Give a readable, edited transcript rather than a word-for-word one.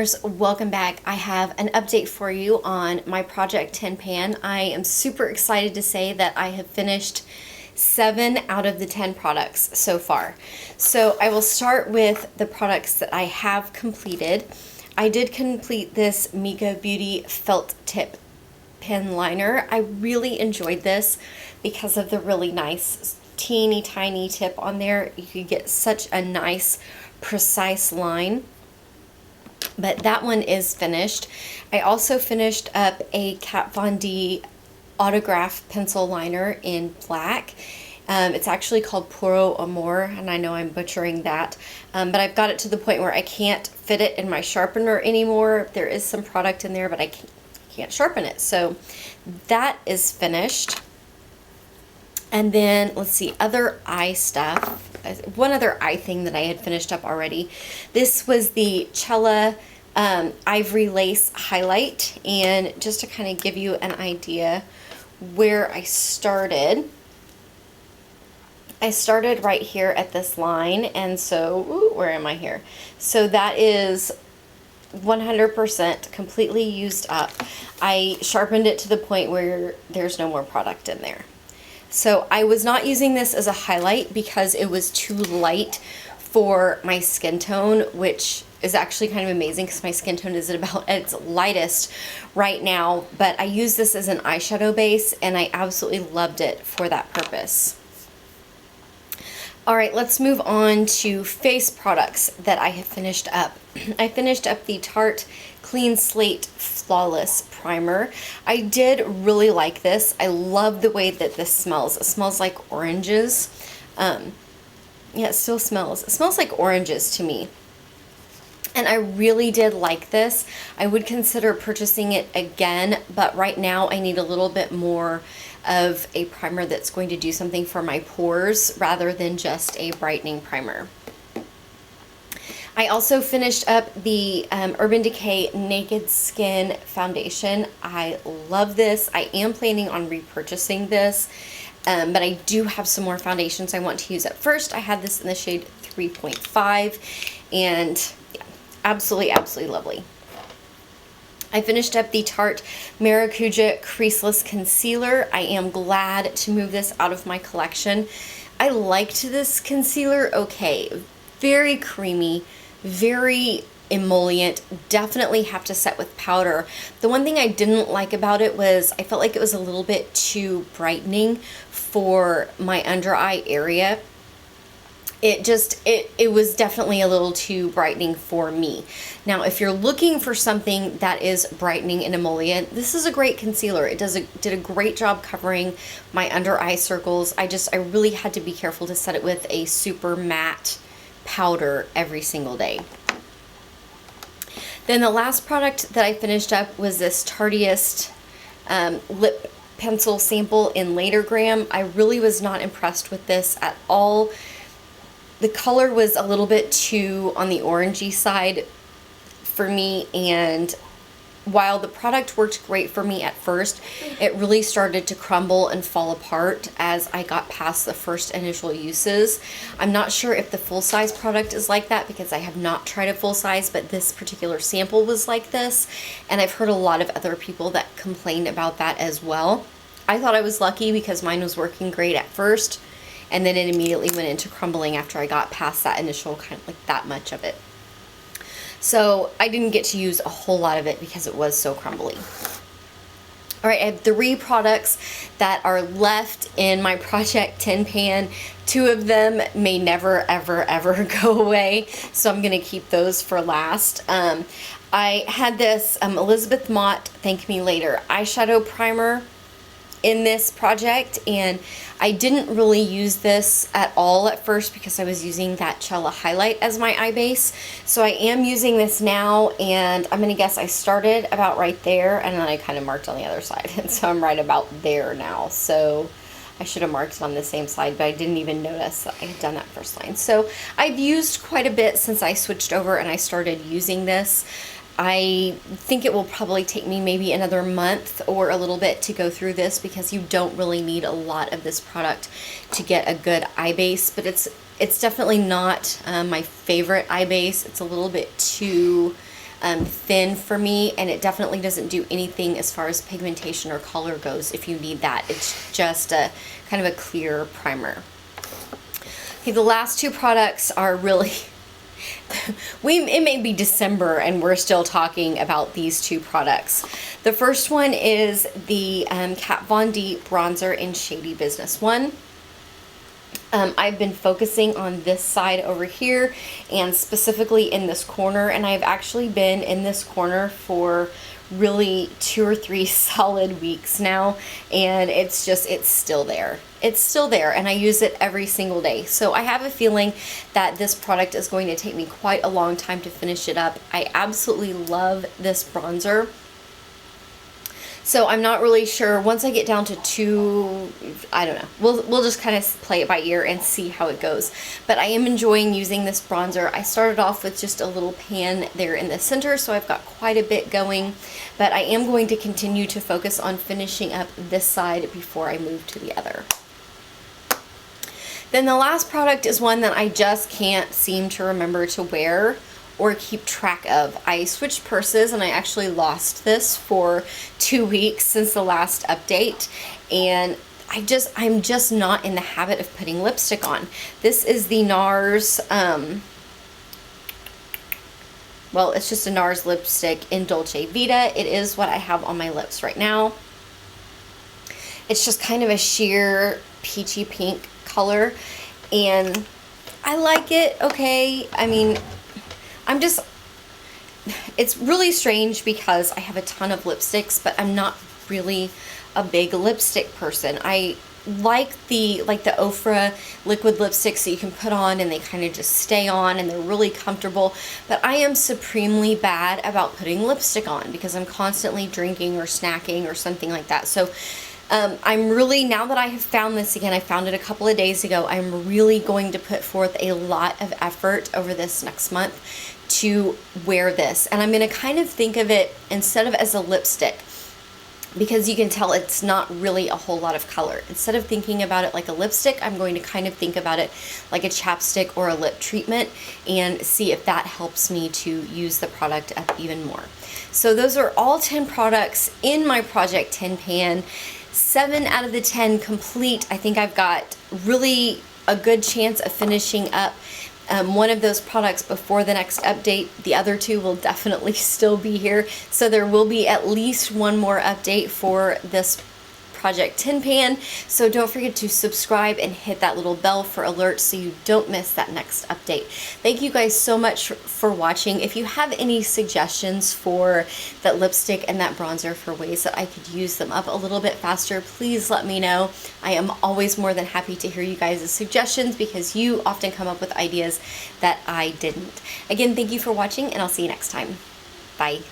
dreamers, welcome back. I have an update for you on my Project 10 pan. I am super excited to say that I have finished 7 out of the 10 products so far. So I will start with the products that I have completed. I did complete this Mika Beauty felt tip pen liner. I really enjoyed this because of the really nice teeny tiny tip on there. You could get such a nice precise line. But that one is finished. I also finished up a Kat Von D autograph pencil liner in black. It's actually called Puro Amor, and I know I'm butchering that, but I've got it to the point where I can't fit it in my sharpener anymore. There is some product in there, but I can't sharpen it. So that is finished. And then, let's see, other eye stuff. One other eye thing that I had finished up already. This was the Cella Ivory Lace Highlight. And just to kind of give you an idea where I started right here at this line. And so, where am I here? So that is 100% completely used up. I sharpened it to the point where there's no more product in there. So I was not using this as a highlight because it was too light for my skin tone, which is actually kind of amazing because my skin tone is at about its lightest right now. But I use this as an eyeshadow base and I absolutely loved it for that purpose. All right, let's move on to face products that I have finished up. I finished up the Tarte Clean Slate Flawless Primer. I did really like this. I love the way that this smells. It smells like oranges. Yeah, it still smells. It smells like oranges to me. And I really did like this. I would consider purchasing it again, but right now I need a little bit more of a primer that's going to do something for my pores rather than just a brightening primer. I also finished up the Urban Decay Naked Skin Foundation. I love this. I am planning on repurchasing this, but I do have some more foundations I want to use at first. I had this in the shade 3.5, and yeah, absolutely, absolutely lovely. I finished up the Tarte Maracuja Creaseless Concealer. I am glad to move this out of my collection. I liked this concealer okay. Very creamy, very emollient, definitely have to set with powder. The one thing I didn't like about it was I felt like it was a little bit too brightening for my under eye area. It was definitely a little too brightening for me. Now, if you're looking for something that is brightening and emollient, this is a great concealer. It did a great job covering my under eye circles. I really had to be careful to set it with a super matte powder every single day. Then the last product that I finished up was this Tarteist lip pencil sample in Latergram. I really was not impressed with this at all. The color was a little bit too on the orangey side for me, and while the product worked great for me at first, it really started to crumble and fall apart as I got past the first initial uses. I'm not sure if the full-size product is like that because I have not tried a full-size, but this particular sample was like this, and I've heard a lot of other people that complained about that as well. I thought I was lucky because mine was working great at first, and then it immediately went into crumbling after I got past that initial kind of like that much of it. So I didn't get to use a whole lot of it because it was so crumbly. All right, I have 3 products that are left in my Project 10 pan. 2 of them may never, ever, ever go away, so I'm gonna keep those for last. I had this Elizabeth Mott Thank Me Later eyeshadow primer in this project, and I didn't really use this at all at first because I was using that Cella highlight as my eye base. So I am using this now, and I'm gonna guess I started about right there and then I kind of marked on the other side, and so I'm right about there now. So I should have marked it on the same side, but I didn't even notice that I had done that first line. So I've used quite a bit since I switched over and I started using this. I think it will probably take me maybe another month or a little bit to go through this because you don't really need a lot of this product to get a good eye base, but it's definitely not my favorite eye base. It's a little bit too thin for me, and it definitely doesn't do anything as far as pigmentation or color goes if you need that. It's just a kind of a clear primer. Okay, the last two products are really it may be December and we're still talking about these two products. The first one is the Kat Von D bronzer in Shady Business One. I've been focusing on this side over here and specifically in this corner, and I've actually been in this corner for really 2 or 3 solid weeks now, and it's still there. It's still there, and I use it every single day. So I have a feeling that this product is going to take me quite a long time to finish it up. I absolutely love this bronzer. So I'm not really sure. Once I get down to 2, I don't know. We'll just kind of play it by ear and see how it goes. But I am enjoying using this bronzer. I started off with just a little pan there in the center, so I've got quite a bit going. But I am going to continue to focus on finishing up this side before I move to the other. Then the last product is one that I just can't seem to remember to wear or keep track of. I switched purses and I actually lost this for 2 weeks since the last update, and I'm just not in the habit of putting lipstick on. This is the NARS, well, it's just a NARS lipstick in Dolce Vita. It is what I have on my lips right now. It's just kind of a sheer peachy pink color, and I like it, okay. I mean, it's really strange because I have a ton of lipsticks, but I'm not really a big lipstick person. I like the Ofra liquid lipsticks that you can put on and they kind of just stay on and they're really comfortable, but I am supremely bad about putting lipstick on because I'm constantly drinking or snacking or something like that. So I'm really, now that I have found this again, I found it a couple of days ago, I'm really going to put forth a lot of effort over this next month to wear this. And I'm going to kind of think of it instead of as a lipstick, because you can tell it's not really a whole lot of color. Instead of thinking about it like a lipstick, I'm going to kind of think about it like a chapstick or a lip treatment and see if that helps me to use the product up even more. So those are all 10 products in my Project 10 pan. 7 out of the 10 complete. I think I've got really a good chance of finishing up one of those products before the next update. The other 2 will definitely still be here. So there will be at least one more update for this Project 10 pan. So don't forget to subscribe and hit that little bell for alerts so you don't miss that next update. Thank you guys so much for watching. If you have any suggestions for that lipstick and that bronzer for ways that I could use them up a little bit faster, please let me know. I am always more than happy to hear you guys' suggestions because you often come up with ideas that I didn't. Again, thank you for watching and I'll see you next time. Bye.